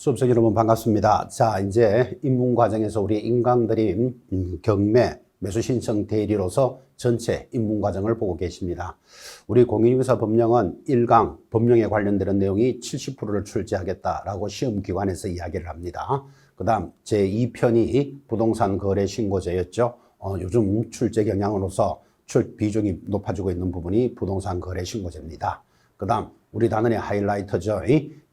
수업생 여러분 반갑습니다. 자, 이제 입문 과정에서 우리 인강드림 경매 매수 신청 대리로서 전체 입문 과정을 보고 계십니다. 우리 공인중개사 법령은 1강 법령에 관련되는 내용이 70%를 출제하겠다라고 시험기관에서 이야기를 합니다. 그 다음 제2편이 부동산 거래 신고제였죠. 요즘 출제 경향으로서 비중이 높아지고 있는 부분이 부동산 거래 신고제입니다. 그 다음 우리 단원의 하이라이터죠.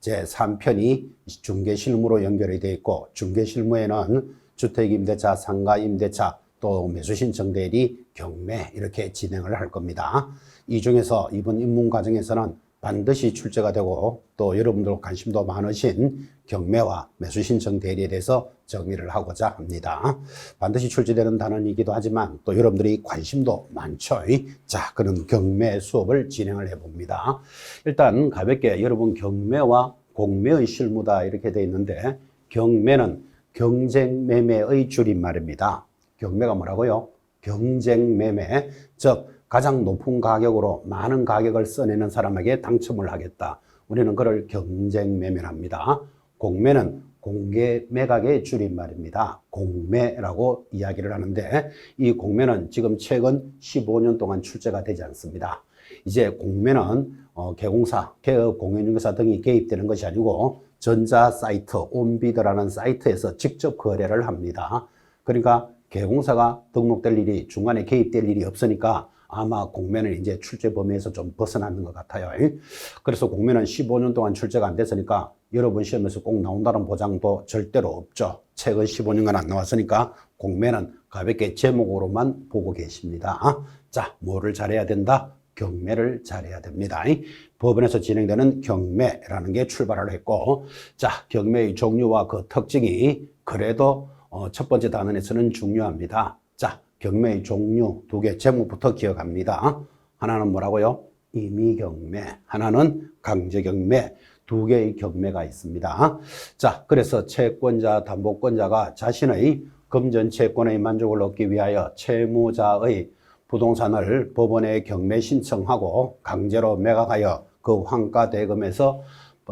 제3편이 중개실무로 연결이 되어 있고, 중개실무에는 주택임대차, 상가임대차, 또 매수신청 대리, 경매 이렇게 진행을 할 겁니다. 이 중에서 이번 입문 과정에서는 반드시 출제가 되고 또 여러분들 관심도 많으신 경매와 매수신청 대리에 대해서 정리를 하고자 합니다. 반드시 출제되는 단원이기도 하지만 또 여러분들이 관심도 많죠. 자, 그런 경매 수업을 진행을 해봅니다. 일단 가볍게 여러분 경매와 공매의 실무다 이렇게 되어 있는데, 경매는 경쟁매매의 줄임말입니다. 경매가 뭐라고요? 경쟁매매, 즉 가장 높은 가격으로 많은 가격을 써내는 사람에게 당첨을 하겠다. 우리는 그걸 경쟁매매랍니다. 공매는 공개매각의 줄임말입니다. 공매라고 이야기를 하는데, 이 공매는 지금 최근 15년 동안 출제가 되지 않습니다. 이제 공매는 개공사, 개업, 공인중개사 등이 개입되는 것이 아니고 전자 사이트, 온비드라는 사이트에서 직접 거래를 합니다. 그러니까 개공사가 등록될 일이, 중간에 개입될 일이 없으니까 아마 공매는 이제 출제 범위에서 좀 벗어나는 것 같아요. 그래서 공매는 15년 동안 출제가 안 됐으니까 여러분 시험에서 꼭 나온다는 보장도 절대로 없죠. 최근 15년간 안 나왔으니까 공매는 가볍게 제목으로만 보고 계십니다. 자, 뭐를 잘해야 된다? 경매를 잘해야 됩니다. 법원에서 진행되는 경매라는 게 출발을 했고, 자, 경매의 종류와 그 특징이 그래도 첫 번째 단원에서는 중요합니다. 자, 경매의 종류 두 개 제목부터 기억합니다. 하나는 뭐라고요? 임의경매, 하나는 강제경매, 두 개의 경매가 있습니다. 자, 그래서 채권자, 담보권자가 자신의 금전 채권의 만족을 얻기 위하여 채무자의 부동산을 법원에 경매 신청하고 강제로 매각하여 그 환가 대금에서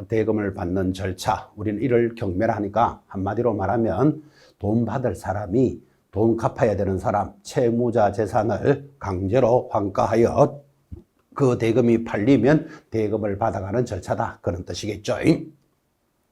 대금을 받는 절차, 우리는 이를 경매라 하니까 한마디로 말하면 돈 받을 사람이 돈 갚아야 되는 사람, 채무자 재산을 강제로 환가하여 그 대금이 팔리면 대금을 받아가는 절차다, 그런 뜻이겠죠.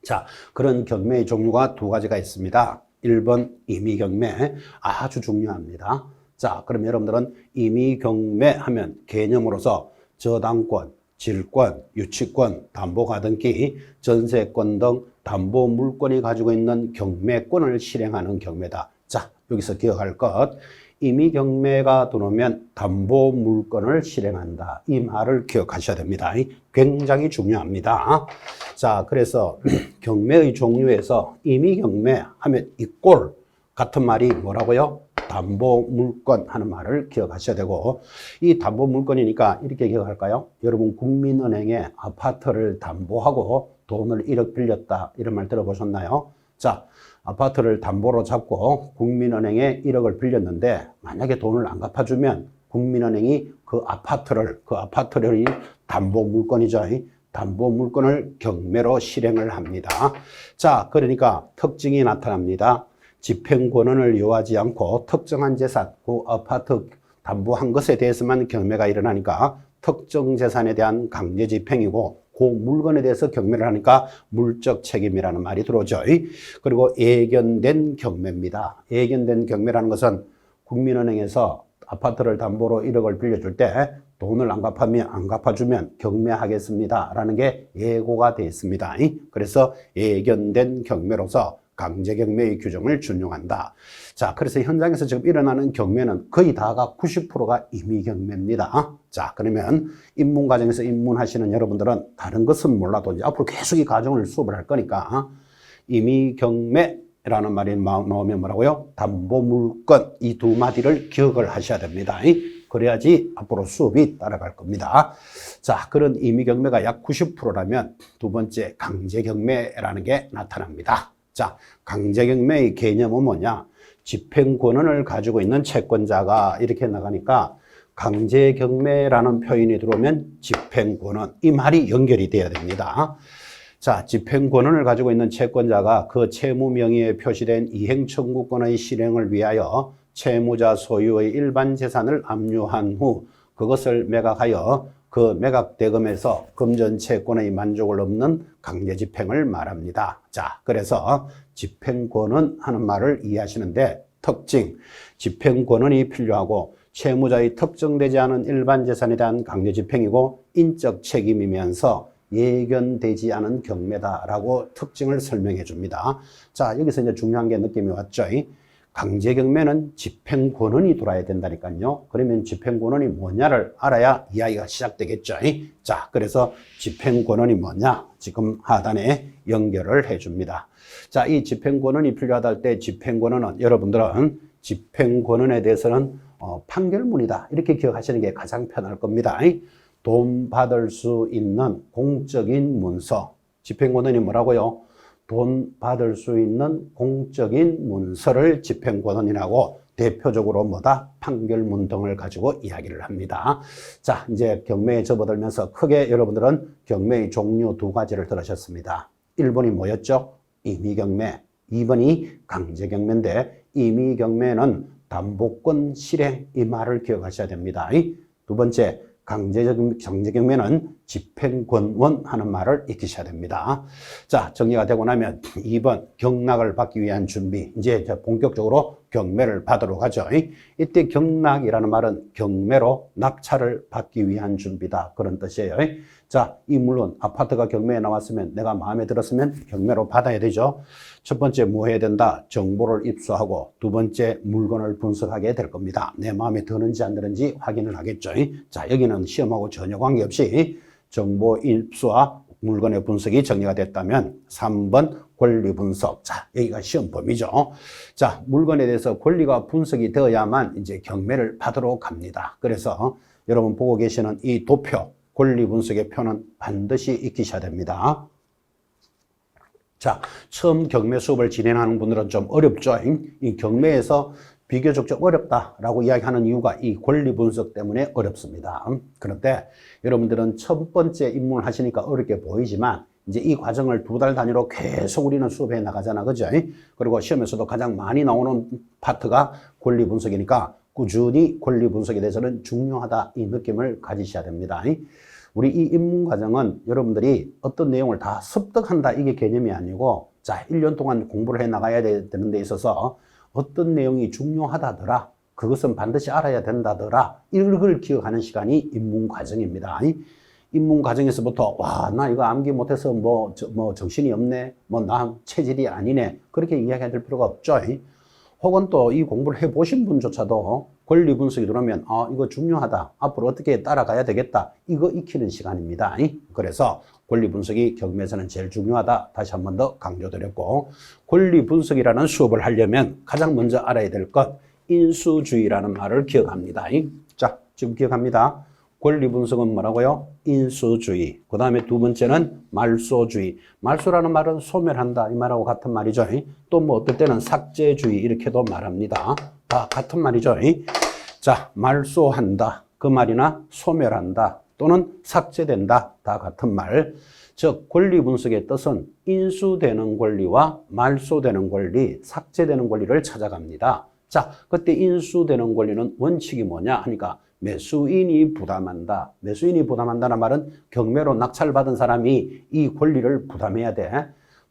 자, 그런 경매의 종류가 두 가지가 있습니다. 1번 임의경매, 아주 중요합니다. 자, 그럼 여러분들은 임의경매 하면 개념으로서 저당권, 질권, 유치권, 담보가등기, 전세권 등 담보물권이 가지고 있는 경매권을 실행하는 경매다. 자, 여기서 기억할 것, 임의경매가 들어오면 담보물권을 실행한다. 이 말을 기억하셔야 됩니다. 굉장히 중요합니다. 자, 그래서 경매의 종류에서 임의경매 하면 이 꼴 같은 말이 뭐라고요? 담보물권 하는 말을 기억하셔야 되고, 이 담보물권이니까 이렇게 기억할까요? 여러분 국민은행에 아파트를 담보하고 돈을 1억 빌렸다, 이런 말 들어보셨나요? 자, 아파트를 담보로 잡고 국민은행에 1억을 빌렸는데 만약에 돈을 안 갚아주면 국민은행이 그 아파트를 담보물권이죠. 담보물권을 경매로 실행을 합니다. 자, 그러니까 특징이 나타납니다. 집행권한을 요하지 않고 특정한 재산, 그 아파트 담보한 것에 대해서만 경매가 일어나니까 특정 재산에 대한 강제 집행이고, 그 물건에 대해서 경매를 하니까 물적 책임이라는 말이 들어오죠. 그리고 예견된 경매입니다. 예견된 경매라는 것은 국민은행에서 아파트를 담보로 1억을 빌려줄 때 돈을 안 갚아주면 경매하겠습니다 라는 게 예고가 되어 있습니다. 그래서 예견된 경매로서 강제경매의 규정을 준용한다. 자, 그래서 현장에서 지금 일어나는 경매는 거의 다가 90%가 임의경매입니다. 자, 그러면 입문 과정에서 입문하시는 여러분들은 다른 것은 몰라도 이제 앞으로 계속 이 과정을 수업을 할 거니까 임의경매라는 말이 나오면 뭐라고요? 담보물권, 이 두 마디를 기억을 하셔야 됩니다. 그래야지 앞으로 수업이 따라갈 겁니다. 자, 그런 임의경매가 약 90%라면 두 번째 강제경매라는 게 나타납니다. 자, 강제경매의 개념은 뭐냐? 집행권한을 가지고 있는 채권자가 이렇게 나가니까 강제경매라는 표현이 들어오면 집행권한, 이 말이 연결이 돼야 됩니다. 자, 집행권한을 가지고 있는 채권자가 그 채무 명의에 표시된 이행 청구권의 실행을 위하여 채무자 소유의 일반 재산을 압류한 후 그것을 매각하여 그 매각 대금에서 금전 채권의 만족을 얻는 강제 집행을 말합니다. 자, 그래서 집행권은 하는 말을 이해하시는데 특징, 집행권한이 필요하고 채무자의 특정되지 않은 일반 재산에 대한 강제 집행이고 인적 책임이면서 예견되지 않은 경매다라고 특징을 설명해 줍니다. 자, 여기서 이제 중요한 게 느낌이 왔죠. 강제 경매는 집행 권한이 돌아야 된다니까요. 그러면 집행 권한이 뭐냐를 알아야 이야기가 시작되겠죠. 자, 그래서 집행 권한이 뭐냐? 지금 하단에 연결을 해 줍니다. 자, 이 집행 권한이 필요하다 할 때 집행 권한은 여러분들은 집행 권한에 대해서는 판결문이다. 이렇게 기억하시는 게 가장 편할 겁니다. 돈 받을 수 있는 공적인 문서. 집행 권한이 뭐라고요? 돈 받을 수 있는 공적인 문서를 집행 권한이라고 대표적으로 뭐다? 판결문 등을 가지고 이야기를 합니다. 자, 이제 경매에 접어들면서 크게 여러분들은 경매의 종류 두 가지를 들으셨습니다. 1번이 뭐였죠? 임의경매. 2번이 강제경매인데 임의경매는 담보권 실행 이 말을 기억하셔야 됩니다. 두 번째 강제경매는 집행권원 하는 말을 익히셔야 됩니다. 자, 정리가 되고 나면 2번 경락을 받기 위한 준비. 이제 본격적으로 경매를 받으러 가죠. 이때 경락이라는 말은 경매로 낙찰을 받기 위한 준비다. 그런 뜻이에요. 자, 이 물론 아파트가 경매에 나왔으면 내가 마음에 들었으면 경매로 받아야 되죠. 첫 번째 뭐 해야 된다? 정보를 입수하고 두 번째 물건을 분석하게 될 겁니다. 내 마음에 드는지 안 드는지 확인을 하겠죠. 자, 여기는 시험하고 전혀 관계없이 정보 입수와 물건의 분석이 정리가 됐다면 3번 권리 분석. 자, 여기가 시험 범위죠. 자, 물건에 대해서 권리가 분석이 되어야만 이제 경매를 받으러 갑니다. 그래서 여러분 보고 계시는 이 도표 권리 분석의 표는 반드시 익히셔야 됩니다. 자, 처음 경매 수업을 진행하는 분들은 좀 어렵죠. 이 경매에서 비교적 좀 어렵다라고 이야기하는 이유가 이 권리 분석 때문에 어렵습니다. 그런데 여러분들은 첫 번째 입문을 하시니까 어렵게 보이지만 이제 이 과정을 두 달 단위로 계속 우리는 수업해 나가잖아. 그죠? 그리고 시험에서도 가장 많이 나오는 파트가 권리 분석이니까 꾸준히 권리 분석에 대해서는 중요하다 이 느낌을 가지셔야 됩니다. 우리 이 입문 과정은 여러분들이 어떤 내용을 다 습득한다 이게 개념이 아니고 자, 1년 동안 공부를 해 나가야 되는 데 있어서 어떤 내용이 중요하다더라. 그것은 반드시 알아야 된다더라. 이걸 기억하는 시간이 입문 과정입니다. 입문 과정에서부터 와, 나 이거 암기 못해서 뭐 정신이 없네. 나 체질이 아니네. 그렇게 이야기해야 될 필요가 없죠. 혹은 또 이 공부를 해보신 분조차도 권리 분석이 들어오면 이거 중요하다. 앞으로 어떻게 따라가야 되겠다. 이거 익히는 시간입니다. 그래서 권리 분석이 경매에서는 제일 중요하다. 다시 한 번 더 강조드렸고 권리 분석이라는 수업을 하려면 가장 먼저 알아야 될 것 인수주의라는 말을 기억합니다. 자, 지금 기억합니다. 권리 분석은 뭐라고요? 인수주의. 그 다음에 두 번째는 말소주의. 말소라는 말은 소멸한다 이 말하고 같은 말이죠. 또 뭐 어떨 때는 삭제주의 이렇게도 말합니다. 다 같은 말이죠. 자, 말소한다 그 말이나 소멸한다 또는 삭제된다 다 같은 말. 즉 권리 분석의 뜻은 인수되는 권리와 말소되는 권리, 삭제되는 권리를 찾아갑니다. 자, 그때 인수되는 권리는 원칙이 뭐냐 하니까 매수인이 부담한다. 매수인이 부담한다는 말은 경매로 낙찰받은 사람이 이 권리를 부담해야 돼.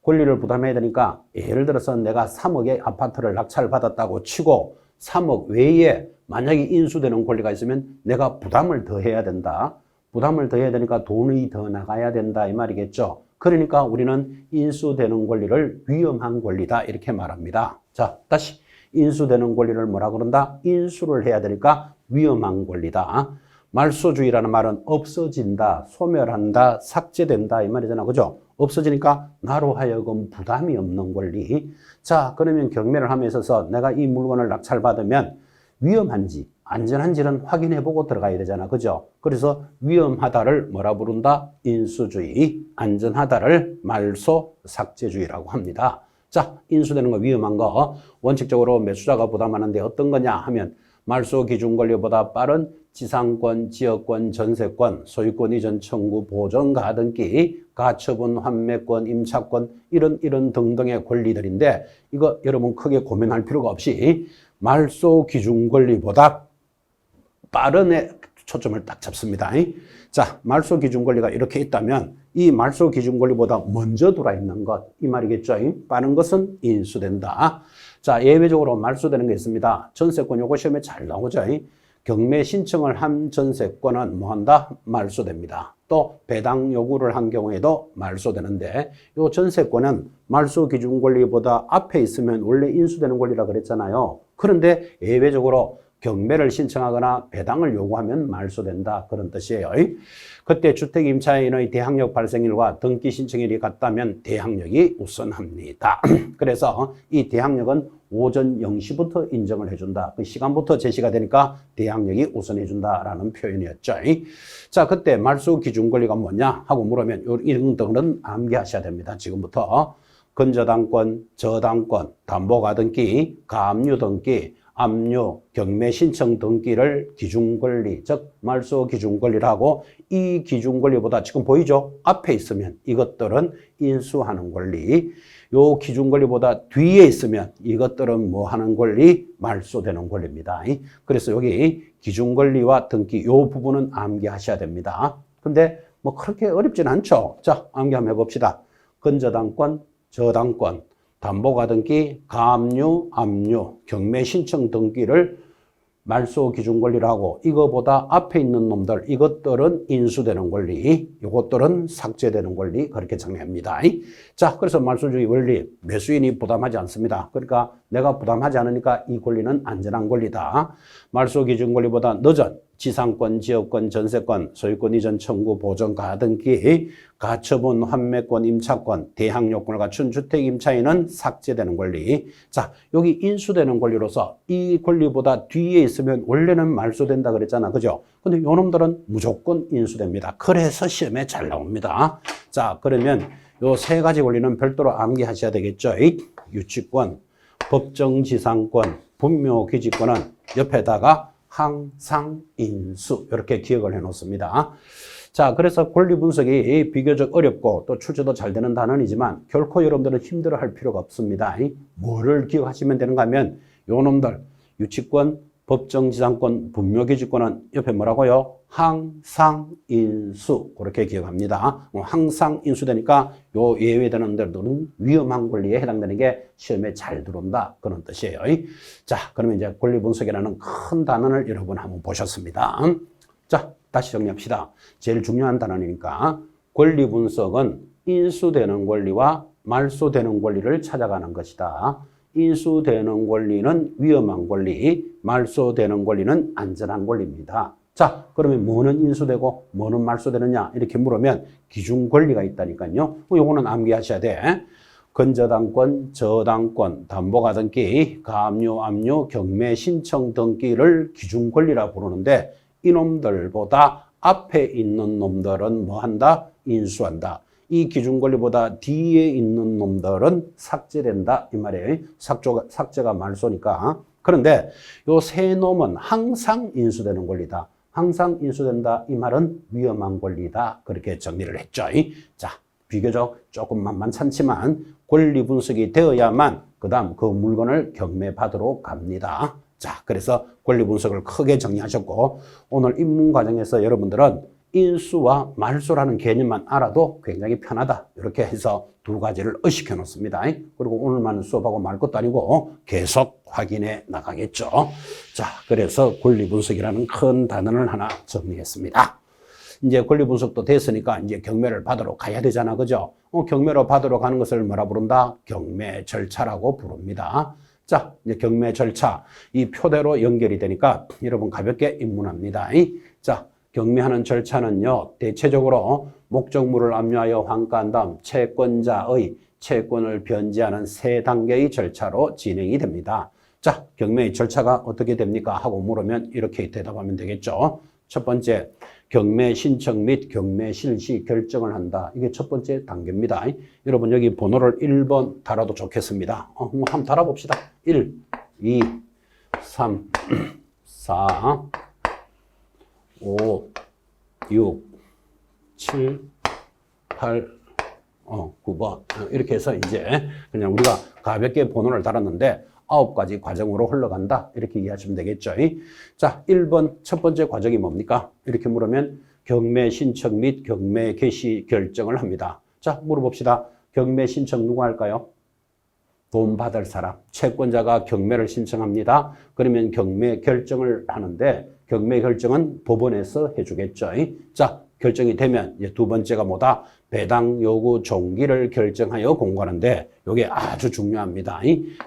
권리를 부담해야 되니까 예를 들어서 내가 3억의 아파트를 낙찰받았다고 치고 3억 외에 만약에 인수되는 권리가 있으면 내가 부담을 더 해야 된다. 부담을 더 해야 되니까 돈이 더 나가야 된다 이 말이겠죠. 그러니까 우리는 인수되는 권리를 위험한 권리다 이렇게 말합니다. 자, 다시 인수되는 권리를 뭐라 그런다? 인수를 해야 되니까 위험한 권리다. 말소주의라는 말은 없어진다, 소멸한다, 삭제된다 이 말이잖아. 그죠? 없어지니까 나로 하여금 부담이 없는 권리. 자, 그러면 경매를 함에 있어서 내가 이 물건을 낙찰받으면 위험한지 안전한지는 확인해보고 들어가야 되잖아. 그죠? 그래서 위험하다를 뭐라 부른다? 인수주의. 안전하다를 말소, 삭제주의라고 합니다. 자, 인수되는 거 위험한 거 원칙적으로 매수자가 부담하는데 어떤 거냐 하면 말소 기준 권리보다 빠른 지상권, 지역권, 전세권, 소유권 이전 청구, 보전, 가등기, 가처분, 환매권, 임차권 이런 등등의 권리들인데 이거 여러분 크게 고민할 필요가 없이 말소 기준 권리보다 빠른에 초점을 딱 잡습니다. 자, 말소 기준 권리가 이렇게 있다면 이 말소 기준 권리보다 먼저 들어와 있는 것, 이 말이겠죠. 빠른 것은 인수된다. 자, 예외적으로 말소되는 게 있습니다. 전세권 요거 시험에 잘 나오죠. 경매 신청을 한 전세권은 뭐 한다? 말소됩니다. 또 배당 요구를 한 경우에도 말소되는데 요 전세권은 말소 기준 권리보다 앞에 있으면 원래 인수되는 권리라 그랬잖아요. 그런데 예외적으로 경매를 신청하거나 배당을 요구하면 말소된다. 그런 뜻이에요. 그때 주택임차인의 대항력 발생일과 등기 신청일이 같다면 대항력이 우선합니다. 그래서 이 대항력은 오전 0시부터 인정을 해준다. 그 시간부터 제시가 되니까 대항력이 우선해준다라는 표현이었죠. 자, 그때 말소 기준 권리가 뭐냐 하고 물으면 이런 등은 암기하셔야 됩니다. 지금부터 근저당권, 저당권, 담보가등기, 가압류 등기, 압류, 경매 신청 등기를 기준권리, 즉 말소 기준권리라고 이 기준권리보다 지금 보이죠? 앞에 있으면 이것들은 인수하는 권리, 요 기준권리보다 뒤에 있으면 이것들은 뭐 하는 권리? 말소되는 권리입니다. 그래서 여기 기준권리와 등기 요 부분은 암기하셔야 됩니다. 근데 뭐 그렇게 어렵진 않죠? 자, 암기 한번 해봅시다. 근저당권, 저당권, 담보가등기, 가압류, 압류, 경매 신청 등기를 말소 기준 권리라고 이거보다 앞에 있는 놈들 이것들은 인수되는 권리, 이것들은 삭제되는 권리 그렇게 정리합니다. 자, 그래서 말소주의 원리 매수인이 부담하지 않습니다. 그러니까 내가 부담하지 않으니까 이 권리는 안전한 권리다. 말소 기준 권리보다 늦은 지상권, 지역권, 전세권, 소유권 이전 청구, 보전, 가등기, 가처분, 환매권, 임차권, 대항 요건을 갖춘 주택 임차인은 삭제되는 권리. 자, 여기 인수되는 권리로서 이 권리보다 뒤에 있으면 원래는 말소된다 그랬잖아. 그죠? 근데 요놈들은 무조건 인수됩니다. 그래서 시험에 잘 나옵니다. 자, 그러면 요 세 가지 권리는 별도로 암기하셔야 되겠죠. 유치권, 법정지상권, 분묘기지권은 옆에다가 항상 인수 이렇게 기억을 해 놓습니다. 자, 그래서 권리 분석이 비교적 어렵고 또 출제도 잘 되는 단원이지만 결코 여러분들은 힘들어 할 필요가 없습니다. 뭐를 기억하시면 되는가 하면 요 놈들 유치권, 법정지상권, 분묘기지권은 옆에 뭐라고요? 항상 인수 그렇게 기억합니다. 항상 인수되니까 요 예외되는 데들은 위험한 권리에 해당되는 게 시험에 잘 들어온다 그런 뜻이에요. 자, 그러면 이제 권리 분석이라는 큰 단원을 여러분 한번 보셨습니다. 자, 다시 정리합시다. 제일 중요한 단원이니까 권리 분석은 인수되는 권리와 말소되는 권리를 찾아가는 것이다. 인수되는 권리는 위험한 권리, 말소되는 권리는 안전한 권리입니다. 자, 그러면 뭐는 인수되고 뭐는 말소되느냐 이렇게 물으면 기준 권리가 있다니까요. 요거는 암기하셔야 돼. 근저당권, 저당권, 담보가등기, 가압류, 압류, 경매 신청 등기를 기준 권리라 부르는데 이놈들보다 앞에 있는 놈들은 뭐 한다? 인수한다. 이 기준 권리보다 뒤에 있는 놈들은 삭제된다 이 말이에요. 삭제가 말소니까. 그런데 요 세 놈은 항상 인수되는 권리다. 항상 인수된다 이 말은 위험한 권리다. 그렇게 정리를 했죠. 자, 비교적 조금 만만찮지만 권리 분석이 되어야만 그다음 그 물건을 경매받으러 갑니다. 자, 그래서 권리 분석을 크게 정리하셨고 오늘 입문 과정에서 여러분들은 인수와 말소라는 개념만 알아도 굉장히 편하다. 이렇게 해서 두 가지를 의식해 놓습니다. 그리고 오늘만 수업하고 말 것도 아니고 계속 확인해 나가겠죠. 자, 그래서 권리 분석이라는 큰 단어를 하나 정리했습니다. 이제 권리 분석도 됐으니까 이제 경매를 받으러 가야 되잖아. 그죠? 경매로 받으러 가는 것을 뭐라 부른다? 경매 절차라고 부릅니다. 자, 이제 경매 절차. 이 표대로 연결이 되니까 여러분 가볍게 입문합니다. 자, 경매하는 절차는요, 대체적으로 목적물을 압류하여 환가한 다음 채권자의 채권을 변제하는 세 단계의 절차로 진행이 됩니다. 자, 경매의 절차가 어떻게 됩니까? 하고 물으면 이렇게 대답하면 되겠죠. 첫 번째, 경매 신청 및 경매 실시 결정을 한다. 이게 첫 번째 단계입니다. 여러분 여기 번호를 1번 달아도 좋겠습니다. 한번 달아봅시다. 1, 2, 3, 4, 5, 6, 7, 8, 9번. 이렇게 해서 이제 그냥 우리가 가볍게 번호를 달았는데 9가지 과정으로 흘러간다. 이렇게 이해하시면 되겠죠. 자, 1번 첫 번째 과정이 뭡니까? 이렇게 물으면 경매 신청 및 경매 개시 결정을 합니다. 자, 물어봅시다. 경매 신청 누가 할까요? 돈 받을 사람, 채권자가 경매를 신청합니다. 그러면 경매 결정을 하는데 경매 결정은 법원에서 해주겠죠. 자, 결정이 되면 이제 두 번째가 뭐다? 배당 요구 종기를 결정하여 공고하는데 이게 아주 중요합니다.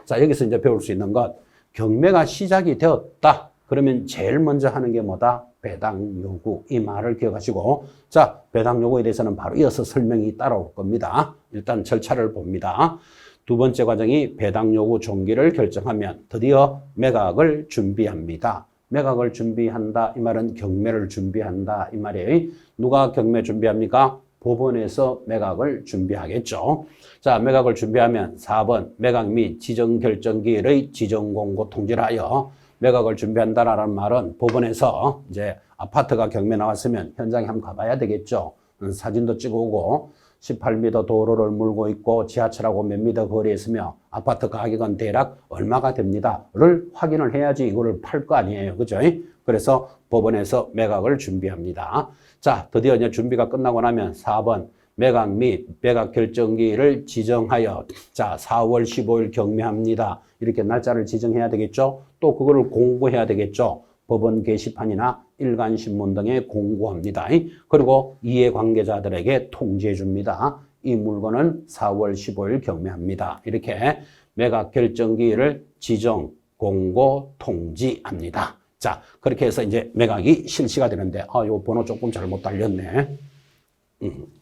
자, 여기서 이제 배울 수 있는 것, 경매가 시작이 되었다. 그러면 제일 먼저 하는 게 뭐다? 배당 요구. 이 말을 기억하시고, 자, 배당 요구에 대해서는 바로 이어서 설명이 따라올 겁니다. 일단 절차를 봅니다. 두 번째 과정이 배당 요구 종기를 결정하면 드디어 매각을 준비합니다. 매각을 준비한다. 이 말은 경매를 준비한다. 이 말이에요. 누가 경매 준비합니까? 법원에서 매각을 준비하겠죠. 자, 매각을 준비하면 4번 매각 및 지정결정기일의 지정공고 통지를 하여 매각을 준비한다라는 말은 법원에서 이제 아파트가 경매 나왔으면 현장에 한번 가봐야 되겠죠. 사진도 찍어오고 18m 도로를 물고 있고 지하철하고 몇 미터 거리에 있으며 아파트 가격은 대략 얼마가 됩니다.를 확인을 해야지 이거를 팔 거 아니에요. 그죠? 그래서 법원에서 매각을 준비합니다. 자, 드디어 이제 준비가 끝나고 나면 4번 매각 및 매각 결정기일을 지정하여 자, 4월 15일 경매합니다. 이렇게 날짜를 지정해야 되겠죠. 또 그거를 공고해야 되겠죠. 법원 게시판이나 일간신문 등에 공고합니다. 그리고 이해관계자들에게 통지해 줍니다. 이 물건은 4월 15일 경매합니다. 이렇게 매각 결정기일을 지정, 공고, 통지합니다. 자, 그렇게 해서 이제 매각이 실시가 되는데, 요 번호 조금 잘못 달렸네.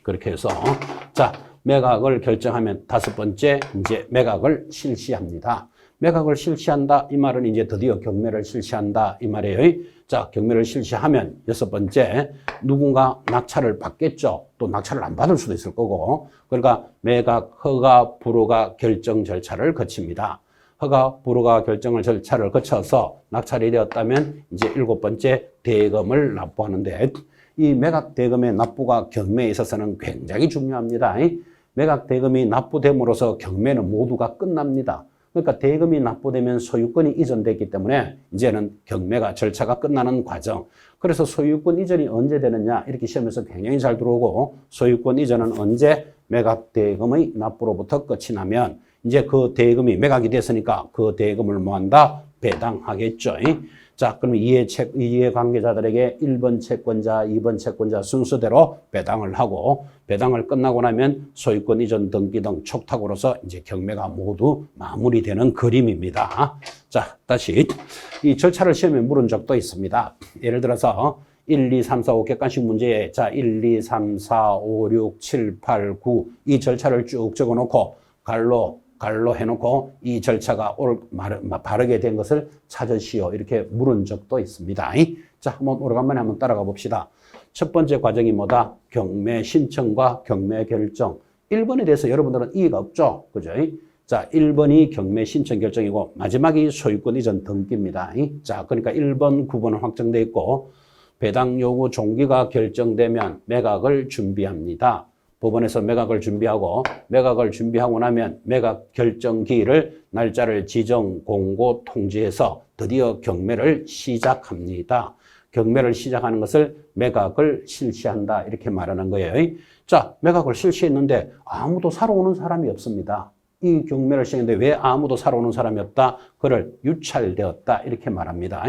그렇게 해서, 자, 매각을 결정하면 다섯 번째, 이제 매각을 실시합니다. 매각을 실시한다. 이 말은 이제 드디어 경매를 실시한다. 이 말이에요. 자, 경매를 실시하면 여섯 번째, 누군가 낙찰을 받겠죠. 또 낙찰을 안 받을 수도 있을 거고. 그러니까 매각, 허가, 불허가 결정 절차를 거칩니다. 허가, 불허가 결정을 절차를 거쳐서 낙찰이 되었다면 이제 일곱 번째 대금을 납부하는데 이 매각 대금의 납부가 경매에 있어서는 굉장히 중요합니다. 매각 대금이 납부됨으로써 경매는 모두가 끝납니다. 그러니까 대금이 납부되면 소유권이 이전됐기 때문에 이제는 경매가 절차가 끝나는 과정. 그래서 소유권 이전이 언제 되느냐 이렇게 시험에서 굉장히 잘 들어오고 소유권 이전은 언제 매각 대금의 납부로부터 끝이 나면 이제 그 대금이 매각이 됐으니까 그 대금을 뭐한다? 배당하겠죠. 자, 그러면 이해관계자들에게 1번 채권자, 2번 채권자 순서대로 배당을 하고 배당을 끝나고 나면 소유권 이전 등기 등 촉탁으로서 이제 경매가 모두 마무리되는 그림입니다. 자, 다시 이 절차를 시험에 물은 적도 있습니다. 예를 들어서 1, 2, 3, 4, 5 객관식 문제에 자, 1, 2, 3, 4, 5, 6, 7, 8, 9 이 절차를 쭉 적어놓고 갈로 해놓고 이 절차가 바르게 된 것을 찾으시오. 이렇게 물은 적도 있습니다. 자, 한번 오래간만에 한번 따라가 봅시다. 첫 번째 과정이 뭐다? 경매 신청과 경매 결정. 1번에 대해서 여러분들은 이해가 없죠? 그죠? 자, 1번이 경매 신청 결정이고 마지막이 소유권 이전 등기입니다. 자, 그러니까 1번, 9번은 확정돼 있고 배당 요구 종기가 결정되면 매각을 준비합니다. 법원에서 매각을 준비하고 매각을 준비하고 나면 매각 결정 기일을 날짜를 지정, 공고, 통지해서 드디어 경매를 시작합니다. 경매를 시작하는 것을 매각을 실시한다 이렇게 말하는 거예요. 자, 매각을 실시했는데 아무도 사러 오는 사람이 없습니다. 이 경매를 시작했는데 왜 아무도 사러 오는 사람이 없다? 그를 유찰되었다 이렇게 말합니다.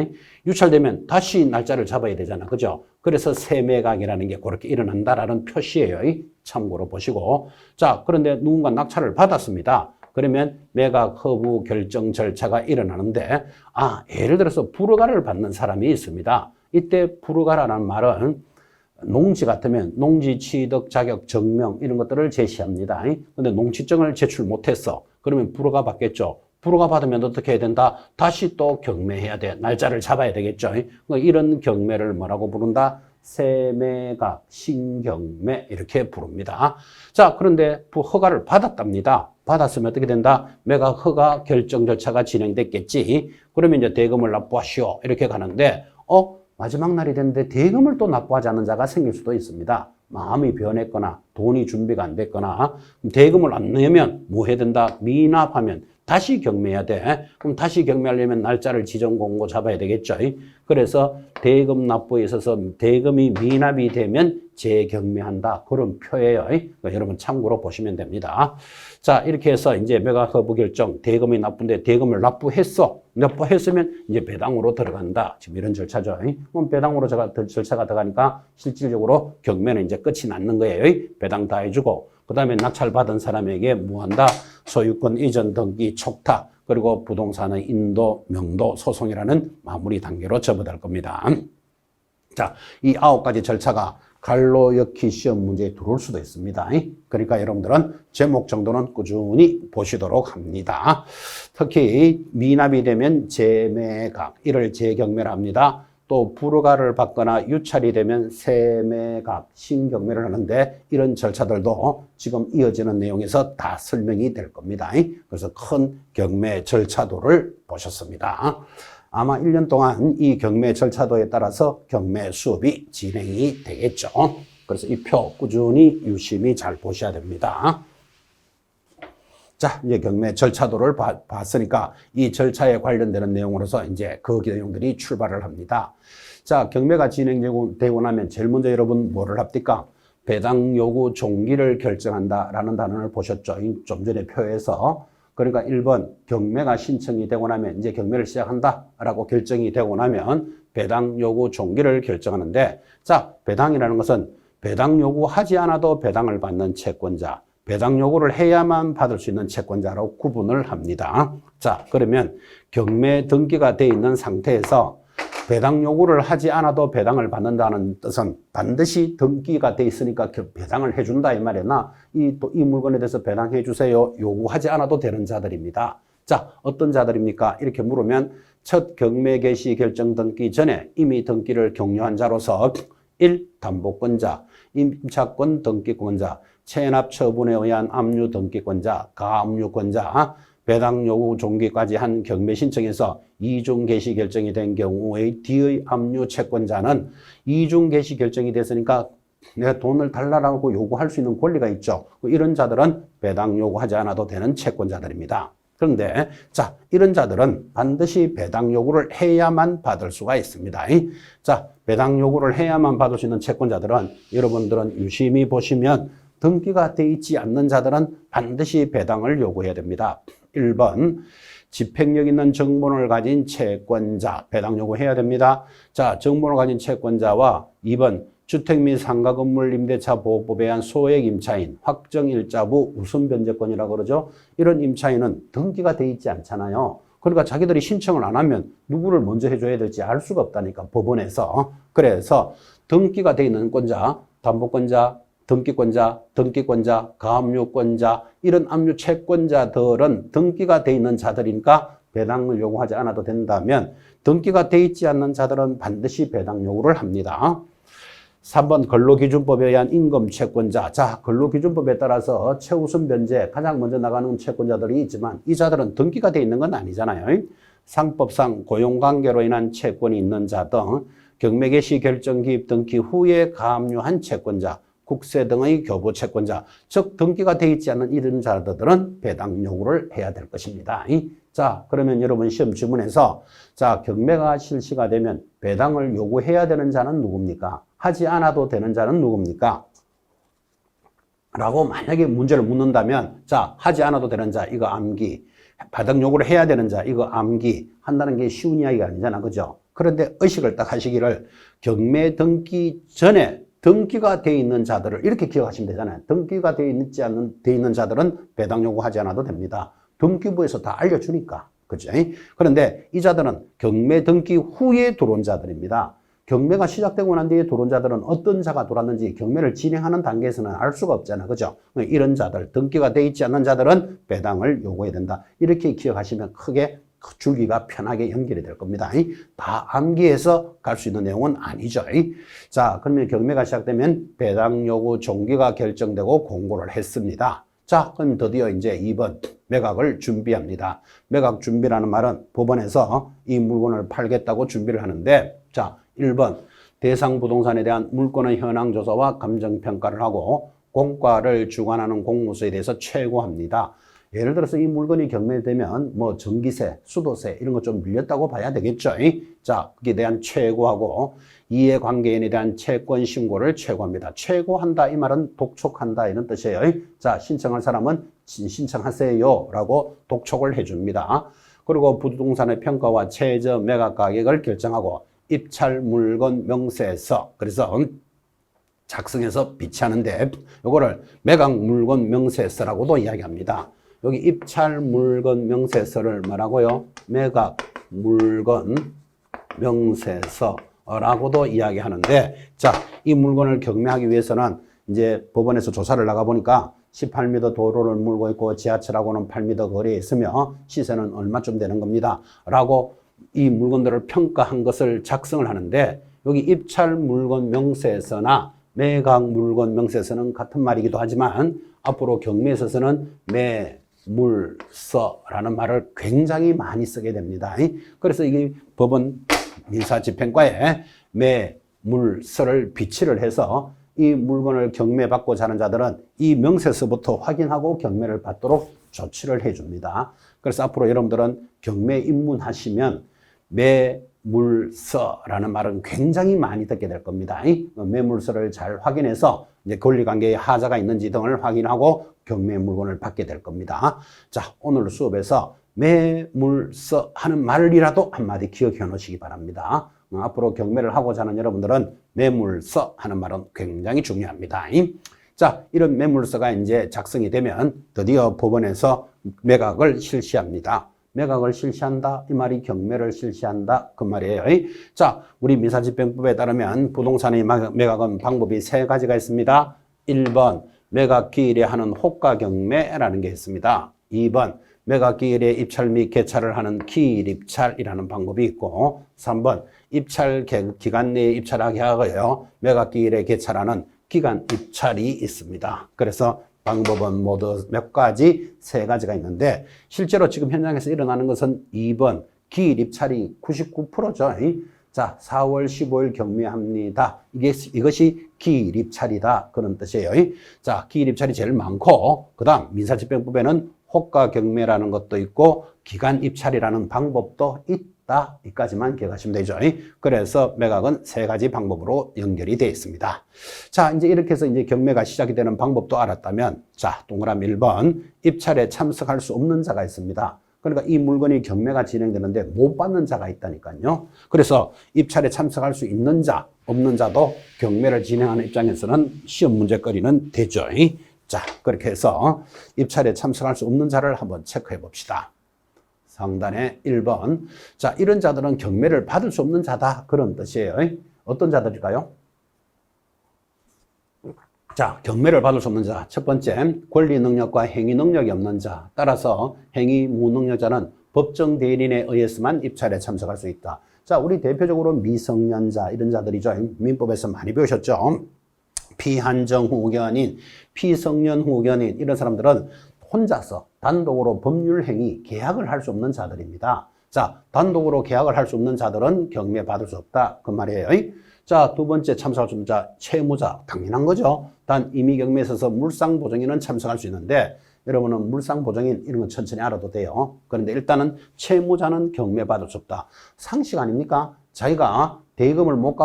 유찰되면 다시 날짜를 잡아야 되잖아. 그죠? 그래서 새매각이라는 게 그렇게 일어난다라는 표시예요. 참고로 보시고. 자, 그런데 누군가 낙찰을 받았습니다. 그러면 매각 허브 결정 절차가 일어나는데 예를 들어서 불허가를 받는 사람이 있습니다. 이때 불허가라는 말은 농지 같으면 농지 취득 자격 증명 이런 것들을 제시합니다. 근데 농지증을 제출 못했어. 그러면 불허가 받겠죠. 불허가 받으면 어떻게 해야 된다? 다시 또 경매해야 돼. 날짜를 잡아야 되겠죠. 이런 경매를 뭐라고 부른다? 세매각, 신경매 이렇게 부릅니다. 자, 그런데 허가를 받았답니다. 받았으면 어떻게 된다? 매각 허가 결정 절차가 진행됐겠지. 그러면 이제 대금을 납부하시오 이렇게 가는데 마지막 날이 됐는데 대금을 또 납부하지 않는 자가 생길 수도 있습니다. 마음이 변했거나 돈이 준비가 안 됐거나 대금을 안 내면 뭐 해야 된다? 미납하면 다시 경매해야 돼. 그럼 다시 경매하려면 날짜를 지정 공고 잡아야 되겠죠. 그래서 대금 납부에 있어서 대금이 미납이 되면 재경매한다. 그런 표예요. 그러니까 여러분 참고로 보시면 됩니다. 자, 이렇게 해서 이제 매각 허브 결정, 대금이 납부인데 대금을 납부했어. 납부했으면 이제 배당으로 들어간다. 지금 이런 절차죠. 그럼 배당으로 절차가 들어가니까 실질적으로 경매는 이제 끝이 났는 거예요. 배당 다 해주고 그 다음에 낙찰받은 사람에게 뭐 한다? 소유권 이전 등기 촉탁 그리고 부동산의 인도, 명도, 소송이라는 마무리 단계로 접어들 겁니다. 자, 이 9가지 절차가 갈로 역기 시험 문제에 들어올 수도 있습니다. 그러니까 여러분들은 제목 정도는 꾸준히 보시도록 합니다. 특히 미납이 되면 재매각, 이를 재경매를 합니다. 또 불허가를 받거나 유찰이 되면 세매각, 신경매를 하는데 이런 절차들도 지금 이어지는 내용에서 다 설명이 될 겁니다. 그래서 큰 경매 절차도를 보셨습니다. 아마 1년 동안 이 경매 절차도에 따라서 경매 수업이 진행이 되겠죠. 그래서 이 표 꾸준히 유심히 잘 보셔야 됩니다. 자, 이제 경매 절차도를 봤으니까 이 절차에 관련되는 내용으로서 이제 그 내용들이 출발을 합니다. 자, 경매가 진행되고 나면 제일 먼저 여러분 뭐를 합니까? 배당 요구 종기를 결정한다라는 단어를 보셨죠? 좀 전에 표에서. 그러니까 1번 경매가 신청이 되고 나면 이제 경매를 시작한다라고 결정이 되고 나면 배당 요구 종기를 결정하는데, 자, 배당이라는 것은 배당 요구하지 않아도 배당을 받는 채권자, 배당 요구를 해야만 받을 수 있는 채권자로 구분을 합니다. 자, 그러면 경매 등기가 돼 있는 상태에서 배당 요구를 하지 않아도 배당을 받는다는 뜻은 반드시 등기가 돼 있으니까 배당을 해준다 이 말이나 이 물건에 대해서 배당해 주세요 요구하지 않아도 되는 자들입니다. 자, 어떤 자들입니까? 이렇게 물으면 첫 경매 개시 결정 등기 전에 이미 등기를 종료한 자로서 1. 담보권자, 임차권 등기권자, 체납 처분에 의한 압류 등기권자, 가압류권자, 배당 요구 종기까지 한 경매 신청에서 이중 개시 결정이 된 경우의 뒤의 압류 채권자는 이중 개시 결정이 됐으니까 내가 돈을 달라고 요구할 수 있는 권리가 있죠. 이런 자들은 배당 요구하지 않아도 되는 채권자들입니다. 그런데 자, 이런 자들은 반드시 배당 요구를 해야만 받을 수가 있습니다. 자, 배당 요구를 해야만 받을 수 있는 채권자들은 여러분들은 유심히 보시면 등기가 돼 있지 않는 자들은 반드시 배당을 요구해야 됩니다. 1번 집행력 있는 정본을 가진 채권자 배당 요구해야 됩니다. 자, 정본을 가진 채권자와 2번 주택 및 상가 건물 임대차 보호법에 의한 소액 임차인, 확정일자부 우선변제권이라고 그러죠. 이런 임차인은 등기가 돼 있지 않잖아요. 그러니까 자기들이 신청을 안 하면 누구를 먼저 해줘야 될지 알 수가 없다니까, 법원에서. 그래서 등기가 돼 있는 권자, 담보권자, 등기권자, 가압류권자, 이런 압류 채권자들은 등기가 돼 있는 자들이니까 배당을 요구하지 않아도 된다면 등기가 돼 있지 않는 자들은 반드시 배당 요구를 합니다. 3번 근로기준법에 의한 임금 채권자. 자, 근로기준법에 따라서 최우선 변제, 가장 먼저 나가는 채권자들이 있지만 이 자들은 등기가 돼 있는 건 아니잖아요. 상법상 고용관계로 인한 채권이 있는 자 등 경매 개시 결정 기입 등기 후에 가압류한 채권자, 국세 등의 교부 채권자, 즉 등기가 돼 있지 않는 이런 자들은 배당 요구를 해야 될 것입니다. 자, 그러면 여러분 시험 지문에서 자, 경매가 실시가 되면 배당을 요구해야 되는 자는 누굽니까? 하지 않아도 되는 자는 누굽니까? 라고 만약에 문제를 묻는다면 자, 하지 않아도 되는 자 이거 암기, 배당 요구를 해야 되는 자 이거 암기 한다는 게 쉬운 이야기가 아니잖아, 그죠? 그런데 의식을 딱 하시기를 경매 등기 전에 등기가 돼 있는 자들을 이렇게 기억하시면 되잖아요. 등기가 돼 있는 자들은 배당 요구하지 않아도 됩니다. 등기부에서 다 알려주니까. 그죠? 그런데 이 자들은 경매 등기 후에 들어온 자들입니다. 경매가 시작되고 난 뒤에 들어온 자들은 어떤 자가 들어왔는지 경매를 진행하는 단계에서는 알 수가 없잖아. 그죠? 이런 자들, 등기가 돼 있지 않는 자들은 배당을 요구해야 된다. 이렇게 기억하시면 크게 줄기가 편하게 연결이 될 겁니다. 다 암기해서 갈 수 있는 내용은 아니죠. 자, 그러면 경매가 시작되면 배당 요구 종기가 결정되고 공고를 했습니다. 자, 그럼 드디어 이제 2번 매각을 준비합니다. 매각 준비라는 말은 법원에서 이 물건을 팔겠다고 준비를 하는데, 자, 1번 대상 부동산에 대한 물건의 현황 조사와 감정 평가를 하고 공과를 주관하는 공무소에 대해서 최고합니다. 예를 들어서 이 물건이 경매되면 뭐 전기세, 수도세 이런 거 좀 밀렸다고 봐야 되겠죠. 자, 거기에 대한 최고하고 이해관계인에 대한 채권 신고를 최고합니다. 최고한다 이 말은 독촉한다 이런 뜻이에요. 자, 신청할 사람은 신청하세요 라고 독촉을 해줍니다. 그리고 부동산의 평가와 최저 매각 가격을 결정하고 입찰 물건 명세서, 그래서 작성해서 비치하는데 요거를 매각 물건 명세서라고도 이야기합니다. 여기 입찰 물건 명세서를 말하고요. 매각 물건 명세서라고도 이야기하는데, 자, 이 물건을 경매하기 위해서는 이제 법원에서 조사를 나가보니까 18m 도로를 물고 있고 지하철하고는 8m 거리에 있으며 시세는 얼마쯤 되는 겁니다. 라고 이 물건들을 평가한 것을 작성을 하는데, 여기 입찰 물건 명세서나 매각 물건 명세서는 같은 말이기도 하지만 앞으로 경매에 있어서는 매물서라는 말을 굉장히 많이 쓰게 됩니다. 그래서 이게 법원 민사집행과에 매물서를 비치를 해서 이 물건을 경매받고자 하는 자들은 이 명세서부터 확인하고 경매를 받도록 조치를 해줍니다. 그래서 앞으로 여러분들은 경매 입문하시면 매물서라는 말은 굉장히 많이 듣게 될 겁니다. 매물서를 잘 확인해서 이제 권리관계에 하자가 있는지 등을 확인하고 경매 물건을 받게 될 겁니다. 자, 오늘 수업에서 매물서 하는 말이라도 한마디 기억해 놓으시기 바랍니다. 앞으로 경매를 하고자 하는 여러분들은 매물서 하는 말은 굉장히 중요합니다. 자, 이런 매물서가 이제 작성이 되면 드디어 법원에서 매각을 실시합니다. 매각을 실시한다 이 말이 경매를 실시한다 그 말이에요. 자, 우리 민사집행법에 따르면 부동산의 매각은 방법이 3가지가 있습니다. 1번 매각 기일에 하는 호가 경매라는 게 있습니다. 2번 매각 기일에 입찰 및 개찰을 하는 기일 입찰이라는 방법이 있고, 3번 입찰 기간 내에 입찰하게 하고요 매각 기일에 개찰하는 기간 입찰이 있습니다. 그래서 방법은 모두 몇 가지? 3가지가 있는데 실제로 지금 현장에서 일어나는 것은 2번 기일 입찰이 99%죠. 자, 4월 15일 경매합니다. 이것이 기일 입찰이다 그런 뜻이에요. 자, 기일 입찰이 제일 많고 그 다음 민사집행법에는 호가 경매라는 것도 있고 기간 입찰이라는 방법도 있다. 이까지만 기억하시면 되죠. 그래서 매각은 3가지 방법으로 연결이 되어 있습니다. 자, 이제 이렇게 해서 이제 경매가 시작이 되는 방법도 알았다면, 자, 동그라미 1번 입찰에 참석할 수 없는 자가 있습니다. 그러니까 이 물건이 경매가 진행되는데 못 받는 자가 있다니까요. 그래서 입찰에 참석할 수 있는 자, 없는 자도 경매를 진행하는 입장에서는 시험 문제거리는 되죠. 자, 그렇게 해서 입찰에 참석할 수 없는 자를 한번 체크해 봅시다. 상단에 1번. 자, 이런 자들은 경매를 받을 수 없는 자다 그런 뜻이에요. 어떤 자들일까요? 자, 경매를 받을 수 없는 자. 첫 번째, 권리 능력과 행위 능력이 없는 자. 따라서 행위 무능력자는 법정 대리인에 의해서만 입찰에 참석할 수 있다. 자, 우리 대표적으로 미성년자 이런 자들이죠. 민법에서 많이 배우셨죠. 피한정 후견인, 피성년 후견인 이런 사람들은 혼자서 단독으로 법률행위, 계약을 할 수 없는 자들입니다. 자, 단독으로 계약을 할 수 없는 자들은 경매 받을 수 없다 그 말이에요. 자, 두 번째 참석할 수 없는 자, 채무자. 당연한 거죠. 단 임의경매에 있어서 물상보증인은 참석할 수 있는데 여러분은 물상보증인 이런 건 천천히 알아도 돼요. 그런데 일단은 채무자는 경매 받을 수 없다. 상식 아닙니까? 자기가 대금을 못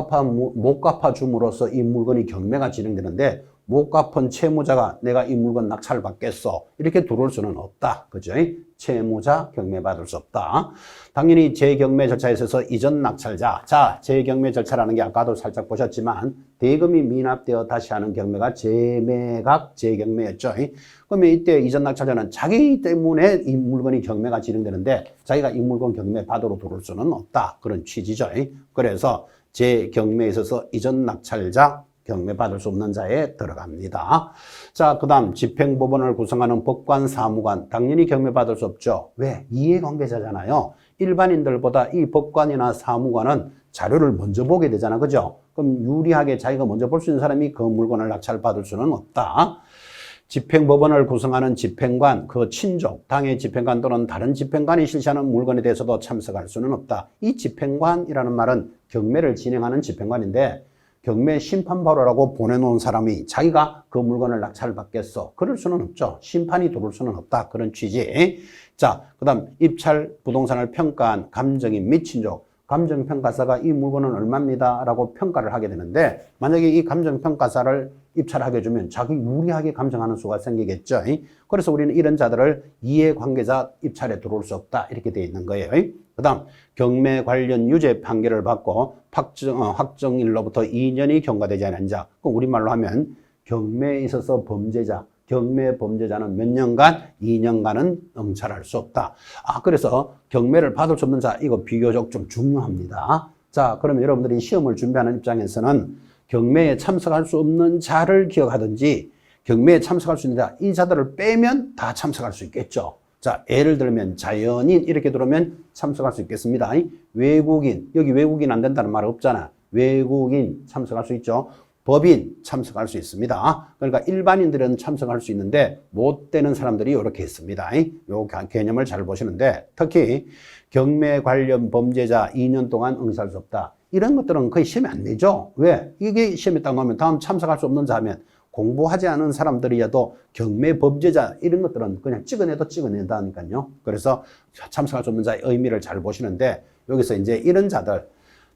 갚아줌으로써 이 물건이 경매가 진행되는데 못 갚은 채무자가 내가 이 물건 낙찰받겠어 이렇게 들어올 수는 없다. 그죠? 채무자 경매 받을 수 없다. 당연히 재경매 절차에 있어서 이전 낙찰자. 자, 재경매 절차라는 게 아까도 살짝 보셨지만 대금이 미납되어 다시 하는 경매가 재매각 재경매였죠. 그러면 이때 이전 낙찰자는 자기 때문에 이 물건이 경매가 진행되는데 자기가 이 물건 경매 받으러 들어올 수는 없다. 그런 취지죠. 그래서 재경매에 있어서 이전 낙찰자 경매 받을 수 없는 자에 들어갑니다. 자, 그 다음 집행법원을 구성하는 법관, 사무관 당연히 경매 받을 수 없죠. 왜? 이해관계자잖아요. 일반인들보다 이 법관이나 사무관은 자료를 먼저 보게 되잖아. 그죠? 그럼 유리하게 자기가 먼저 볼 수 있는 사람이 그 물건을 낙찰받을 수는 없다. 집행법원을 구성하는 집행관, 그 친족, 당의 집행관 또는 다른 집행관이 실시하는 물건에 대해서도 참석할 수는 없다. 이 집행관이라는 말은 경매를 진행하는 집행관인데 경매 심판바로라고 보내놓은 사람이 자기가 그 물건을 낙찰받겠어. 그럴 수는 없죠. 심판이 들어올 수는 없다. 그런 취지. 자, 그 다음 입찰 부동산을 평가한 감정인 및 친족. 감정평가사가 이 물건은 얼마입니다 라고 평가를 하게 되는데 만약에 이 감정평가사를 입찰하게 해주면 자기 유리하게 감정하는 수가 생기겠죠. 그래서 우리는 이런 자들을 이해관계자 입찰에 들어올 수 없다 이렇게 되어 있는 거예요. 그 다음 경매 관련 유죄 판결을 받고 확정일로부터 2년이 경과되지 않은 자. 그럼 우리말로 하면 경매에 있어서 범죄자, 경매 범죄자는 몇 년간? 2년간은 응찰할 수 없다. 그래서 경매를 받을 수 없는 자, 이거 비교적 좀 중요합니다. 자, 그러면 여러분들이 시험을 준비하는 입장에서는 경매에 참석할 수 없는 자를 기억하든지 경매에 참석할 수 있는 자, 이 자들을 빼면 다 참석할 수 있겠죠. 자, 예를 들면 자연인 이렇게 들어오면 참석할 수 있겠습니다. 외국인, 여기 외국인 안 된다는 말 없잖아. 외국인 참석할 수 있죠. 법인 참석할 수 있습니다. 그러니까 일반인들은 참석할 수 있는데 못 되는 사람들이 이렇게 있습니다. 요 개념을 잘 보시는데 특히 경매 관련 범죄자 2년 동안 응시할 수 없다. 이런 것들은 거의 시험에 안 내죠. 왜? 이게 시험에 딱 나오면 다음 참석할 수 없는 자 하면 공부하지 않은 사람들이라도 경매 범죄자 이런 것들은 그냥 찍어내도 찍어낸다니까요. 그래서 참석할 수 없는 자의 의미를 잘 보시는데 여기서 이제 이런 자들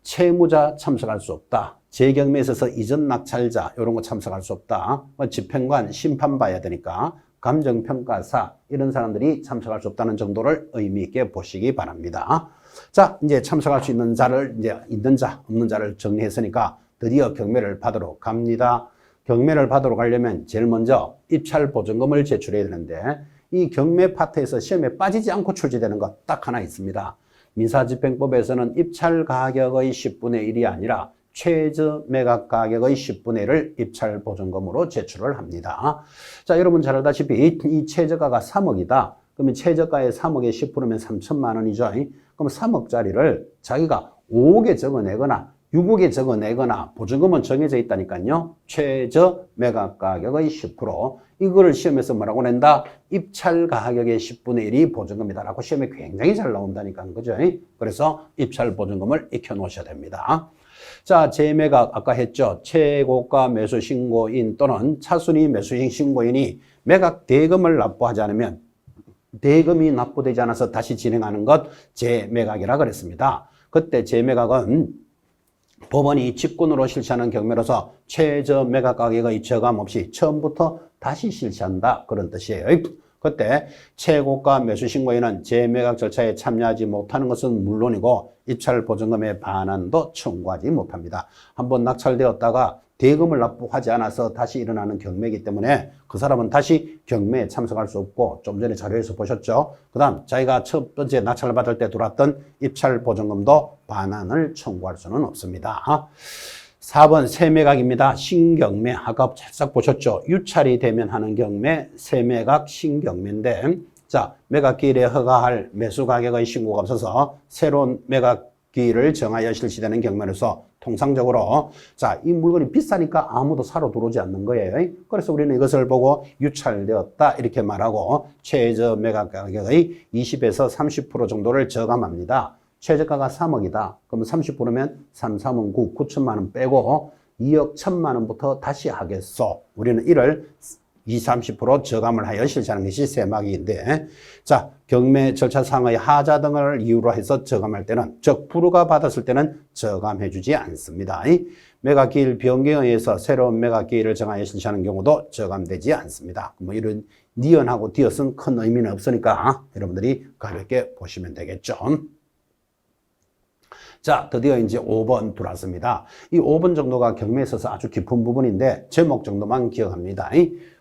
채무자 참석할 수 없다. 재경매에 있어서 이전 낙찰자 이런 거 참석할 수 없다. 집행관 심판 봐야 되니까 감정평가사 이런 사람들이 참석할 수 없다는 정도를 의미 있게 보시기 바랍니다. 자, 이제 참석할 수 있는 자를 이제 있는 자, 없는 자를 정리했으니까 드디어 경매를 받으러 갑니다. 경매를 받으러 가려면 제일 먼저 입찰 보증금을 제출해야 되는데 이 경매 파트에서 시험에 빠지지 않고 출제되는 것 딱 하나 있습니다. 민사집행법에서는 입찰 가격의 10분의 1이 아니라 최저 매각 가격의 10분의 1을 입찰 보증금으로 제출을 합니다. 자, 여러분 잘 알다시피 이 최저가가 3억이다. 그러면 최저가의 3억의 10%면 3천만 원이죠. 그럼 3억짜리를 자기가 5억에 적어내거나 6억에 적어내거나 보증금은 정해져 있다니까요. 최저 매각 가격의 10%. 이거를 시험에서 뭐라고 낸다? 입찰 가격의 10분의 1이 보증금이다라고 시험에 굉장히 잘 나온다니까. 그죠? 그래서 입찰 보증금을 익혀 놓으셔야 됩니다. 자, 재매각 아까 했죠. 최고가 매수 신고인 또는 차순위 매수 신고인이 매각 대금을 납부하지 않으면 대금이 납부되지 않아서 다시 진행하는 것 재매각이라 그랬습니다. 그때 재매각은 법원이 직권으로 실시하는 경매로서 최저 매각 가격의 저감 없이 처음부터 다시 실시한다 그런 뜻이에요. 그때 최고가 매수 신고인은 재매각 절차에 참여하지 못하는 것은 물론이고 입찰 보증금의 반환도 청구하지 못합니다. 한번 낙찰되었다가 대금을 납부하지 않아서 다시 일어나는 경매이기 때문에 그 사람은 다시 경매에 참석할 수 없고 좀 전에 자료에서 보셨죠. 그 다음 자기가 첫 번째 낙찰을 받을 때 들어왔던 입찰 보증금도 반환을 청구할 수는 없습니다. 4번 세매각입니다. 신경매 아까 살짝 보셨죠. 유찰이 되면 하는 경매 세매각 신경매인데 자, 매각기일에 허가할 매수 가격의 신고가 없어서 새로운 매각기일을 정하여 실시되는 경매로서 통상적으로 자, 이 물건이 비싸니까 아무도 사러 들어오지 않는 거예요. 그래서 우리는 이것을 보고 유찰되었다 이렇게 말하고 최저 매각 가격의 20에서 30% 정도를 저감합니다. 최저가가 3억이다. 그러면 30%면 3, 3은 9, 9천만 원 빼고 2억 1천만 원부터 다시 하겠소. 우리는 이를 20, 30% 저감을 하여 실시하는 것이 세막인데 자, 경매 절차상의 하자 등을 이유로 해서 저감할 때는 즉 불허가 받았을 때는 저감해 주지 않습니다. 매각기일 변경에 의해서 새로운 매각기일을 정하여 실시하는 경우도 저감되지 않습니다. 뭐 이런 니언하고 디엇은 큰 의미는 없으니까 여러분들이 가볍게 보시면 되겠죠. 자, 드디어 이제 5번 들어왔습니다. 이 5번 정도가 경매에 있어서 아주 깊은 부분인데 제목 정도만 기억합니다.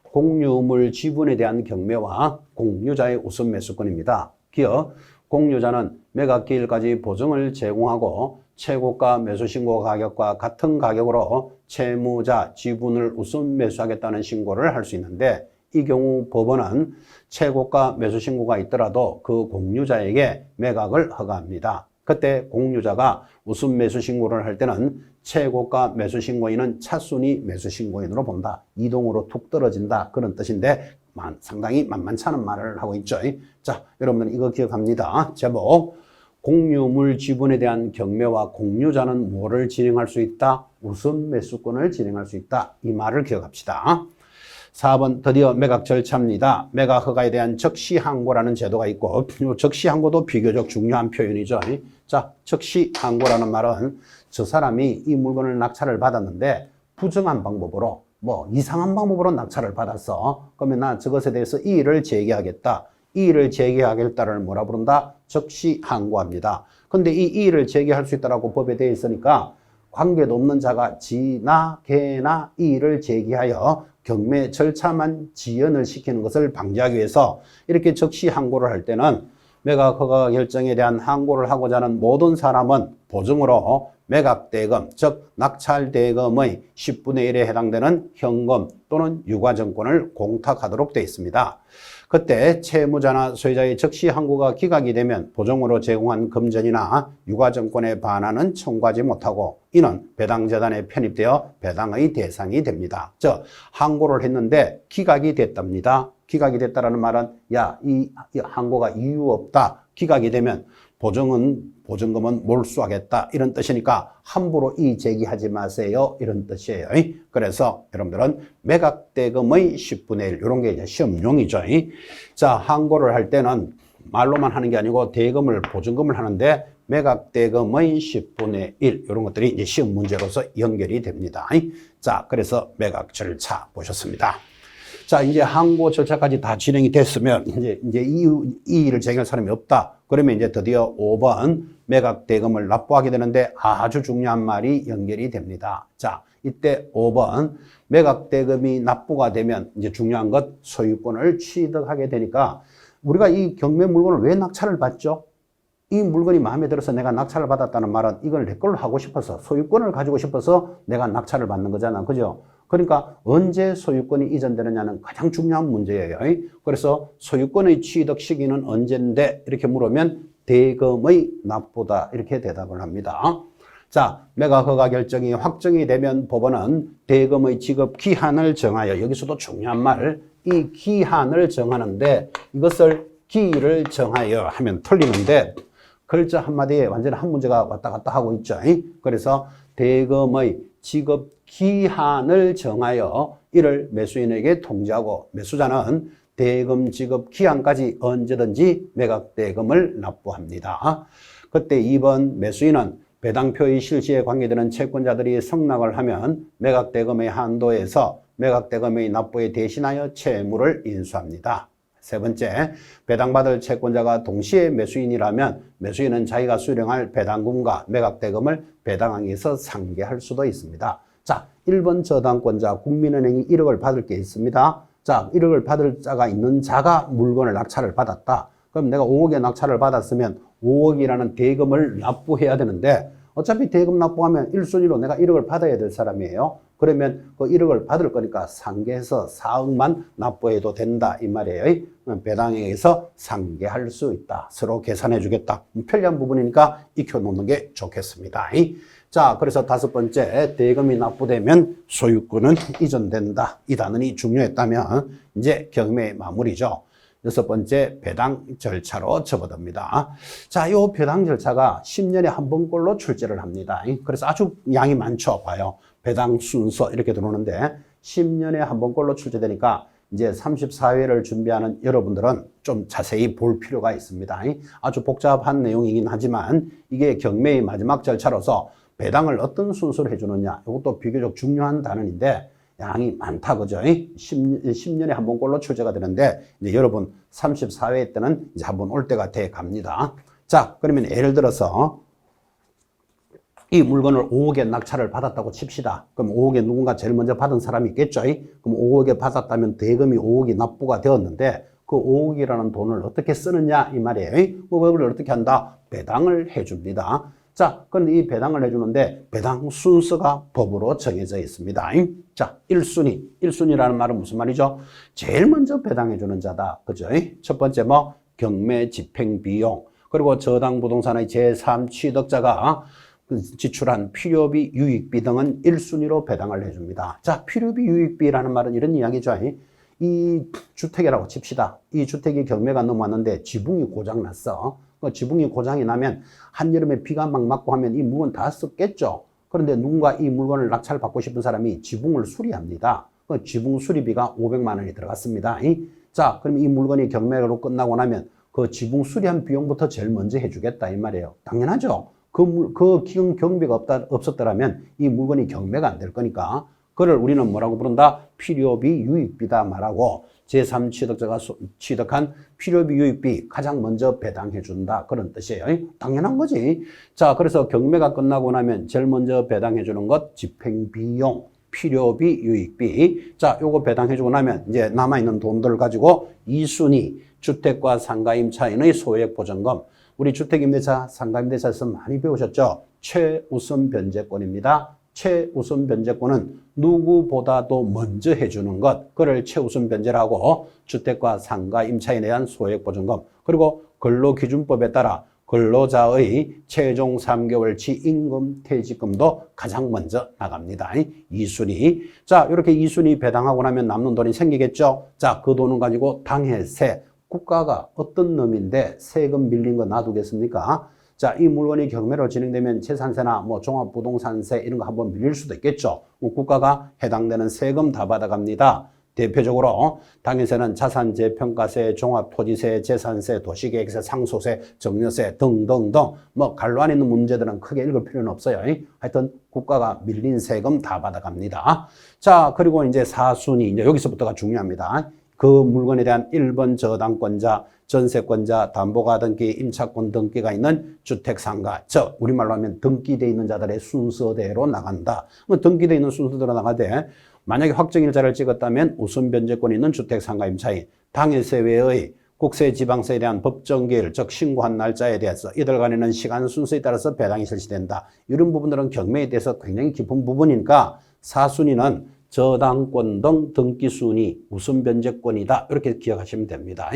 공유물 지분에 대한 경매와 공유자의 우선 매수권입니다. 기억, 공유자는 매각기일까지 보증을 제공하고 최고가 매수신고 가격과 같은 가격으로 채무자 지분을 우선 매수하겠다는 신고를 할 수 있는데, 이 경우 법원은 최고가 매수신고가 있더라도 그 공유자에게 매각을 허가합니다. 그때 공유자가 우선 매수신고를 할 때는 최고가 매수신고인은 차순위 매수신고인으로 본다. 이동으로 툭 떨어진다. 그런 뜻인데 상당히 만만치 않은 말을 하고 있죠. 자, 여러분들 이거 기억합니다. 제목, 공유물 지분에 대한 경매와 공유자는 뭐를 진행할 수 있다? 우선 매수권을 진행할 수 있다. 이 말을 기억합시다. 4번 드디어 매각 절차입니다. 매각 허가에 대한 적시항고라는 제도가 있고, 적시항고도 비교적 중요한 표현이죠. 자, 적시항고라는 말은 저 사람이 이 물건을 낙찰을 받았는데 부정한 방법으로, 이상한 방법으로 낙찰을 받았어. 그러면 나 저것에 대해서 이의를 제기하겠다. 이의를 제기하겠다를 뭐라 부른다? 적시항고합니다. 근데 이 이의를 제기할 수 있다라고 법에 되어 있으니까 관계도 없는 자가 지나 개나 이의를 제기하여 경매 절차만 지연을 시키는 것을 방지하기 위해서 이렇게 적시항고를 할 때는 매각 허가 결정에 대한 항고를 하고자 하는 모든 사람은 보증으로 매각대금, 즉 낙찰대금의 10분의 1에 해당되는 현금 또는 유가증권을 공탁하도록 되어 있습니다. 그때 채무자나 소유자의 적시항고가 기각이 되면 보증으로 제공한 금전이나 유가증권의 반환은 청구하지 못하고 이는 배당재단에 편입되어 배당의 대상이 됩니다. 즉 항고를 했는데 기각이 됐답니다. 기각이 됐다라는 말은 이 항고가 이유 없다. 기각이 되면 보증금은 몰수하겠다 이런 뜻이니까 함부로 이의 제기하지 마세요 이런 뜻이에요. 그래서 여러분들은 매각대금의 10분의 1 이런 게 이제 시험용이죠. 자, 항고를 할 때는 말로만 하는 게 아니고 대금을 보증금을 하는데 매각대금의 10분의 1 이런 것들이 이제 시험 문제로서 연결이 됩니다. 자, 그래서 매각 절차 보셨습니다. 자, 이제 항고 절차까지 다 진행이 됐으면 이제 이의를 제기할 사람이 없다. 그러면 이제 드디어 5번 매각 대금을 납부하게 되는데 아주 중요한 말이 연결이 됩니다. 자, 이때 5번 매각 대금이 납부가 되면 이제 중요한 것 소유권을 취득하게 되니까 우리가 이 경매 물건을 왜 낙찰을 받죠? 이 물건이 마음에 들어서 내가 낙찰을 받았다는 말은 이걸 내 걸로 하고 싶어서 소유권을 가지고 싶어서 내가 낙찰을 받는 거잖아. 그죠? 그러니까 언제 소유권이 이전되느냐는 가장 중요한 문제예요. 그래서 소유권의 취득 시기는 언제인데 이렇게 물으면 대금의 납부다 이렇게 대답을 합니다. 자, 매각 허가 결정이 확정이 되면 법원은 대금의 지급 기한을 정하여 여기서도 중요한 말, 이 기한을 정하는데 이것을 기일을 정하여 하면 틀리는데 글자 한마디에 완전히 한 문제가 왔다 갔다 하고 있죠. 그래서 대금의 지급 기한을 정하여 이를 매수인에게 통지하고 매수자는 대금 지급 기한까지 언제든지 매각대금을 납부합니다. 그때 2번 매수인은 배당표의 실시에 관계되는 채권자들이 승낙을 하면 매각대금의 한도에서 매각대금의 납부에 대신하여 채무를 인수합니다. 세 번째, 배당받을 채권자가 동시에 매수인이라면 매수인은 자기가 수령할 배당금과 매각대금을 배당하기 위해서 상계할 수도 있습니다. 자, 1번 저당권자 국민은행이 1억을 받을 게 있습니다. 자, 1억을 받을 자가 있는 자가 물건을 낙찰을 받았다. 그럼 내가 5억에 낙찰을 받았으면 5억이라는 대금을 납부해야 되는데 어차피 대금 납부하면 1순위로 내가 1억을 받아야 될 사람이에요. 그러면 그 1억을 받을 거니까 상계해서 4억만 납부해도 된다 이 말이에요. 배당에 의해서 상계할 수 있다. 서로 계산해 주겠다. 편리한 부분이니까 익혀놓는 게 좋겠습니다. 자, 그래서 5번째, 대금이 납부되면 소유권은 이전된다. 이 단원이 중요했다면 이제 경매의 마무리죠. 6번째, 배당 절차로 접어듭니다. 자, 이 배당 절차가 10년에 한 번꼴로 출제를 합니다. 그래서 아주 양이 많죠. 봐요. 배당 순서 이렇게 들어오는데 10년에 한 번꼴로 출제되니까 이제 34회를 준비하는 여러분들은 좀 자세히 볼 필요가 있습니다. 아주 복잡한 내용이긴 하지만 이게 경매의 마지막 절차로서 배당을 어떤 순서로 해주느냐 이것도 비교적 중요한 단원인데 양이 많다 그죠? 10년에 한 번꼴로 출제가 되는데 이제 여러분 34회 때는 이제 한 번 올 때가 돼 갑니다. 자, 그러면 예를 들어서 이 물건을 5억에 낙찰을 받았다고 칩시다. 그럼 5억에 누군가 제일 먼저 받은 사람이 있겠죠? 그럼 5억에 받았다면 대금이 5억이 납부가 되었는데 그 5억이라는 돈을 어떻게 쓰느냐 이 말이에요. 그걸 어떻게 한다? 배당을 해줍니다. 자, 그런데 이 배당을 해주는데 배당 순서가 법으로 정해져 있습니다. 자, 1순위. 1순위라는 말은 무슨 말이죠? 제일 먼저 배당해주는 자다. 그죠? 첫 번째 뭐 경매 집행 비용. 그리고 저당 부동산의 제3 취득자가 지출한 필요비, 유익비 등은 1순위로 배당을 해줍니다. 자, 필요비, 유익비라는 말은 이런 이야기죠. 이 주택이라고 칩시다. 이 주택이 경매가 넘어왔는데 지붕이 고장났어. 그 지붕이 고장이 나면 한여름에 비가 막 맞고 하면 이 물건 다 썩겠죠. 그런데 누군가 이 물건을 낙찰 받고 싶은 사람이 지붕을 수리합니다. 그 지붕 수리비가 500만 원이 들어갔습니다. 자, 그럼 이 물건이 경매로 끝나고 나면 그 지붕 수리한 비용부터 제일 먼저 해주겠다 이 말이에요. 당연하죠. 그 경비가 없었더라면 이 물건이 경매가 안 될 거니까 그를 우리는 뭐라고 부른다? 필요비, 유익비다 말하고 제3 취득자가 취득한 필요비, 유익비 가장 먼저 배당해 준다 그런 뜻이에요. 당연한 거지. 자, 그래서 경매가 끝나고 나면 제일 먼저 배당해 주는 것 집행비용, 필요비, 유익비. 자, 요거 배당해 주고 나면 이제 남아있는 돈들을 가지고 2순위 주택과 상가임차인의 소액보전금. 우리 주택임대차, 상가임대차에서 많이 배우셨죠? 최우선 변제권입니다. 최우선 변제권은 누구보다도 먼저 해주는 것, 그걸 최우선 변제라고 주택과 상가임차인에 대한 소액보전금, 그리고 근로기준법에 따라 근로자의 최종 3개월치 임금 퇴직금도 가장 먼저 나갑니다. 2순위. 자, 이렇게 2순위 배당하고 나면 남는 돈이 생기겠죠? 자, 그 돈은 가지고 당해세. 국가가 어떤 놈인데 세금 밀린 거 놔두겠습니까? 자, 이 물건이 경매로 진행되면 재산세나 뭐 종합부동산세 이런 거 한번 밀릴 수도 있겠죠. 국가가 해당되는 세금 다 받아갑니다. 대표적으로 당해세는 자산재평가세, 종합토지세, 재산세, 도시계획세, 상속세, 정려세 등등등 뭐 갈로 안에 있는 문제들은 크게 읽을 필요는 없어요. 하여튼 국가가 밀린 세금 다 받아갑니다. 자, 그리고 이제 4순위 이제 여기서부터가 중요합니다. 그 물건에 대한 1번 저당권자, 전세권자, 담보가 등기, 임차권 등기가 있는 주택상가, 즉 우리말로 하면 등기되어 있는 자들의 순서대로 나간다. 뭐 등기되어 있는 순서대로 나가되 만약에 확정일자를 찍었다면 우선 변제권이 있는 주택상가 임차인, 당해세 외의 국세, 지방세에 대한 법정기일, 즉 신고한 날짜에 대해서 이들 간에는 시간 순서에 따라서 배당이 실시된다. 이런 부분들은 경매에 대해서 굉장히 깊은 부분이니까 4순위는 저당권 등 등기순위 우선 변제권이다. 이렇게 기억하시면 됩니다.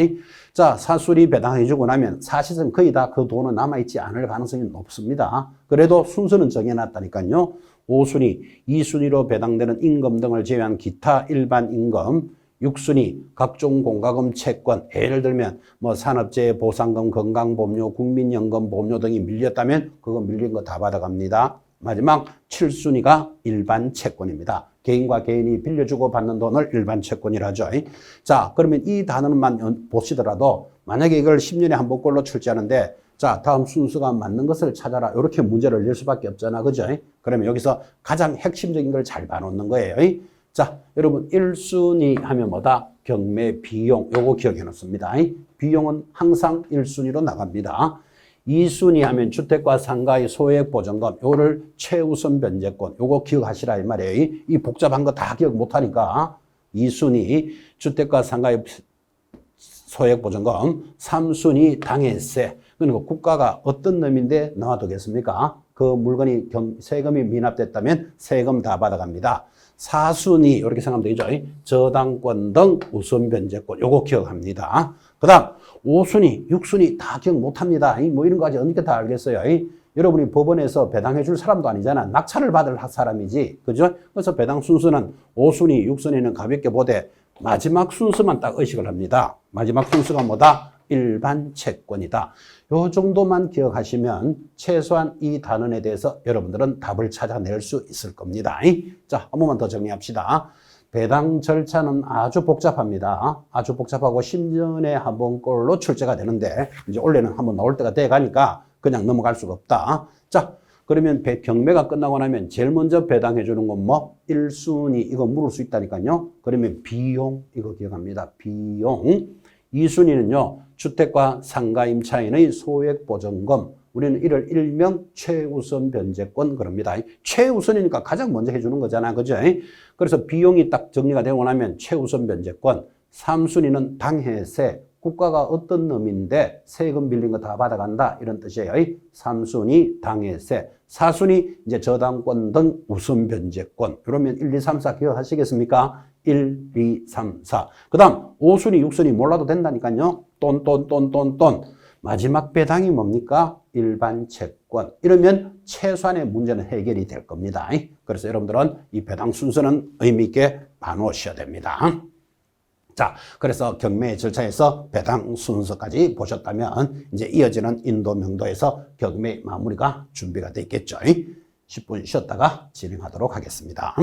자, 4순위 배당해주고 나면 사실은 거의 다 그 돈은 남아있지 않을 가능성이 높습니다. 그래도 순서는 정해놨다니까요. 5순위, 2순위로 배당되는 임금 등을 제외한 기타 일반 임금, 6순위 각종 공과금 채권, 예를 들면 뭐 산업재해 보상금, 건강보험료, 국민연금 보험료 등이 밀렸다면 그거 밀린 거 다 받아갑니다. 마지막 7순위가 일반 채권입니다. 개인과 개인이 빌려주고 받는 돈을 일반 채권이라 하죠. 자, 그러면 이 단어만 보시더라도 만약에 이걸 10년에 한 번꼴로 출제하는데 자, 다음 순서가 맞는 것을 찾아라. 이렇게 문제를 낼 수밖에 없잖아. 그죠? 그러면 여기서 가장 핵심적인 걸 잘 봐놓는 거예요. 자, 여러분 1순위 하면 뭐다? 경매 비용. 요거 기억해 놓습니다. 비용은 항상 1순위로 나갑니다. 2순위 하면 주택과 상가의 소액보전금, 요거를 최우선 변제권, 요거 기억하시라 이 말이에요. 이 복잡한 거 다 기억 못하니까 2순위 주택과 상가의 소액보전금, 3순위 당해세. 그러니까 국가가 어떤 놈인데 넣어두겠습니까? 그 물건이 세금이 미납됐다면 세금 다 받아갑니다. 4순위 이렇게 생각하면 되죠. 저당권 등 우선 변제권, 요거 기억합니다. 그 다음 5순위, 6순위 다 기억 못합니다. 뭐 이런 거 아직 어떻게 다 알겠어요. 여러분이 법원에서 배당해 줄 사람도 아니잖아. 낙찰을 받을 사람이지. 그죠? 그래서 배당 순서는 5순위, 6순위는 가볍게 보되 마지막 순서만 딱 의식을 합니다. 마지막 순서가 뭐다? 일반 채권이다. 요 정도만 기억하시면 최소한 이 단원에 대해서 여러분들은 답을 찾아낼 수 있을 겁니다. 자, 한 번만 더 정리합시다. 배당 절차는 아주 복잡합니다. 아주 복잡하고 10년에 한 번꼴로 출제가 되는데 이제 원래는 한번 나올 때가 돼 가니까 그냥 넘어갈 수가 없다. 자, 그러면 경매가 끝나고 나면 제일 먼저 배당해 주는 건 뭐? 1순위 이거 물을 수 있다니까요. 그러면 비용 이거 기억합니다. 비용. 2순위는요. 주택과 상가 임차인의 소액보전금. 우리는 이를 일명 최우선 변제권 그럽니다. 최우선이니까 가장 먼저 해주는 거잖아. 그죠? 그래서 비용이 딱 정리가 되고 나면 최우선 변제권. 3순위는 당해세, 국가가 어떤 놈인데 세금 빌린 거 다 받아간다 이런 뜻이에요. 3순위 당해세, 4순위 이제 저당권 등 우선 변제권. 그러면 1, 2, 3, 4 기억하시겠습니까? 1, 2, 3, 4. 그 다음 5순위, 6순위 몰라도 된다니까요. 돈. 마지막 배당이 뭡니까? 일반 채권. 이러면 최소한의 문제는 해결이 될 겁니다. 그래서 여러분들은 이 배당 순서는 의미 있게 봐놓으셔야 됩니다. 자, 그래서 경매 절차에서 배당 순서까지 보셨다면 이제 이어지는 인도 명도에서 경매 마무리가 준비가 되어 있겠죠. 10분 쉬었다가 진행하도록 하겠습니다.